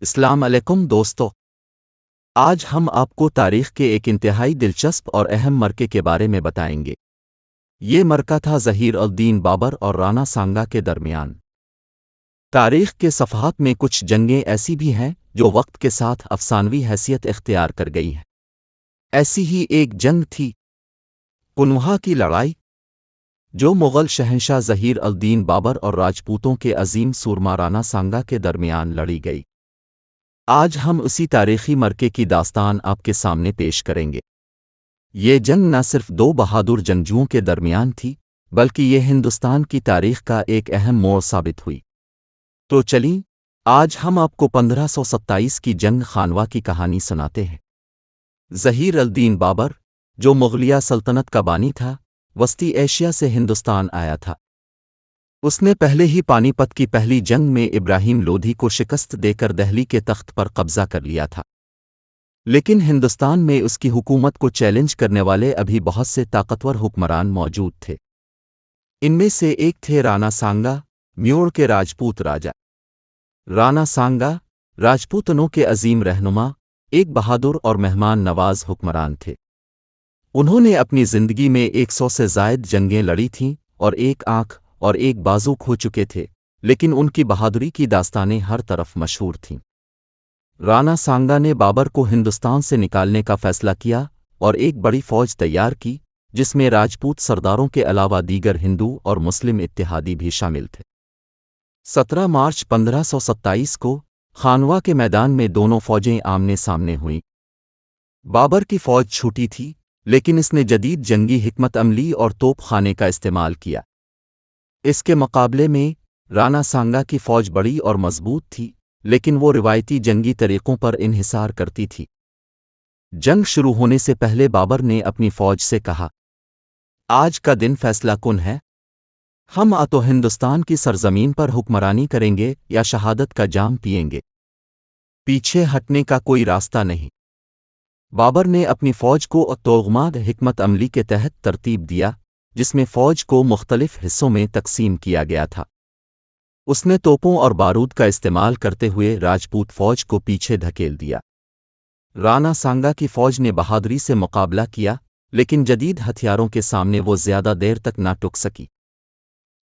السلام علیکم دوستو، آج ہم آپ کو تاریخ کے ایک انتہائی دلچسپ اور اہم مرکے کے بارے میں بتائیں گے۔ یہ مرکہ تھا ظہیر الدین بابر اور رانا سانگا کے درمیان۔ تاریخ کے صفحات میں کچھ جنگیں ایسی بھی ہیں جو وقت کے ساتھ افسانوی حیثیت اختیار کر گئی ہیں۔ ایسی ہی ایک جنگ تھی کنوہا کی لڑائی، جو مغل شہنشاہ ظہیر الدین بابر اور راجپوتوں کے عظیم سورما رانا سانگا کے درمیان لڑی گئی۔ آج ہم اسی تاریخی مرکے کی داستان آپ کے سامنے پیش کریں گے۔ یہ جنگ نہ صرف دو بہادر جنگجوؤں کے درمیان تھی، بلکہ یہ ہندوستان کی تاریخ کا ایک اہم موڑ ثابت ہوئی۔ تو چلیں، آج ہم آپ کو 1527 کی جنگ خانوا کی کہانی سناتے ہیں۔ ظہیر الدین بابر، جو مغلیہ سلطنت کا بانی تھا، وسطی ایشیا سے ہندوستان آیا تھا۔ اس نے پہلے ہی پانی پت کی پہلی جنگ میں ابراہیم لودھی کو شکست دے کر دہلی کے تخت پر قبضہ کر لیا تھا۔ لیکن ہندوستان میں اس کی حکومت کو چیلنج کرنے والے ابھی بہت سے طاقتور حکمران موجود تھے۔ ان میں سے ایک تھے رانا سانگا، میوڑ کے راجپوت راجا۔ رانا سانگا راجپوتنوں کے عظیم رہنما، ایک بہادر اور مہمان نواز حکمران تھے۔ انہوں نے اپنی زندگی میں 100 سے زائد جنگیں لڑی تھیں اور ایک آنکھ اور ایک بازو کھو چکے تھے، لیکن ان کی بہادری کی داستانیں ہر طرف مشہور تھیں۔ رانا سانگا نے بابر کو ہندوستان سے نکالنے کا فیصلہ کیا اور ایک بڑی فوج تیار کی، جس میں راجپوت سرداروں کے علاوہ دیگر ہندو اور مسلم اتحادی بھی شامل تھے۔ 17 مارچ 1527 کو خانوا کے میدان میں دونوں فوجیں آمنے سامنے ہوئیں۔ بابر کی فوج چھوٹی تھی، لیکن اس نے جدید جنگی حکمت عملی اور توپ خانے کا استعمال کیا۔ اس کے مقابلے میں رانا سانگا کی فوج بڑی اور مضبوط تھی، لیکن وہ روایتی جنگی طریقوں پر انحصار کرتی تھی۔ جنگ شروع ہونے سے پہلے بابر نے اپنی فوج سے کہا، آج کا دن فیصلہ کن ہے۔ ہم تو ہندوستان کی سرزمین پر حکمرانی کریں گے یا شہادت کا جام پئیں گے۔ پیچھے ہٹنے کا کوئی راستہ نہیں۔ بابر نے اپنی فوج کو توغماد حکمت عملی کے تحت ترتیب دیا، جس میں فوج کو مختلف حصوں میں تقسیم کیا گیا تھا۔ اس نے توپوں اور بارود کا استعمال کرتے ہوئے راجپوت فوج کو پیچھے دھکیل دیا۔ رانا سانگا کی فوج نے بہادری سے مقابلہ کیا، لیکن جدید ہتھیاروں کے سامنے وہ زیادہ دیر تک نہ ٹک سکی۔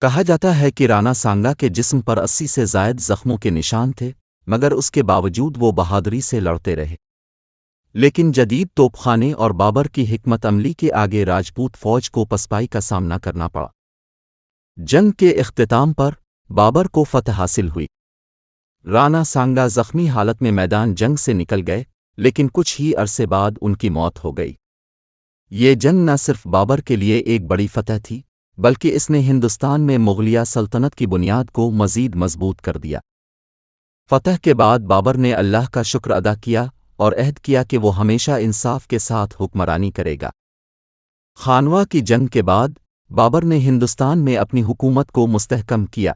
کہا جاتا ہے کہ رانا سانگا کے جسم پر 80 سے زائد زخموں کے نشان تھے، مگر اس کے باوجود وہ بہادری سے لڑتے رہے۔ لیکن جدید توپ خانے اور بابر کی حکمت عملی کے آگے راجپوت فوج کو پسپائی کا سامنا کرنا پڑا۔ جنگ کے اختتام پر بابر کو فتح حاصل ہوئی۔ رانا سانگا زخمی حالت میں میدان جنگ سے نکل گئے، لیکن کچھ ہی عرصے بعد ان کی موت ہو گئی۔ یہ جنگ نہ صرف بابر کے لیے ایک بڑی فتح تھی، بلکہ اس نے ہندوستان میں مغلیہ سلطنت کی بنیاد کو مزید مضبوط کر دیا۔ فتح کے بعد بابر نے اللہ کا شکر ادا کیا اور عہد کیا کہ وہ ہمیشہ انصاف کے ساتھ حکمرانی کرے گا۔ خانوا کی جنگ کے بعد بابر نے ہندوستان میں اپنی حکومت کو مستحکم کیا۔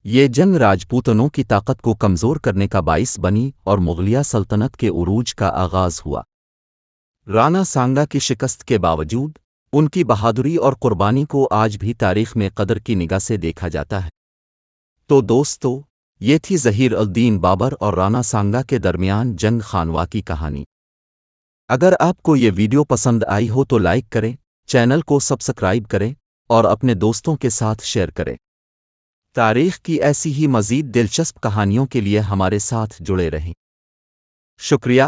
یہ جنگ راجپوتنوں کی طاقت کو کمزور کرنے کا باعث بنی اور مغلیہ سلطنت کے عروج کا آغاز ہوا۔ رانا سانگا کی شکست کے باوجود ان کی بہادری اور قربانی کو آج بھی تاریخ میں قدر کی نگاہ سے دیکھا جاتا ہے۔ تو دوستو، یہ تھی ظہیر الدین بابر اور رانا سانگا کے درمیان جنگ خانوا کی کہانی۔ اگر آپ کو یہ ویڈیو پسند آئی ہو تو لائک کریں، چینل کو سبسکرائب کریں اور اپنے دوستوں کے ساتھ شیئر کریں۔ تاریخ کی ایسی ہی مزید دلچسپ کہانیوں کے لیے ہمارے ساتھ جڑے رہیں۔ شکریہ۔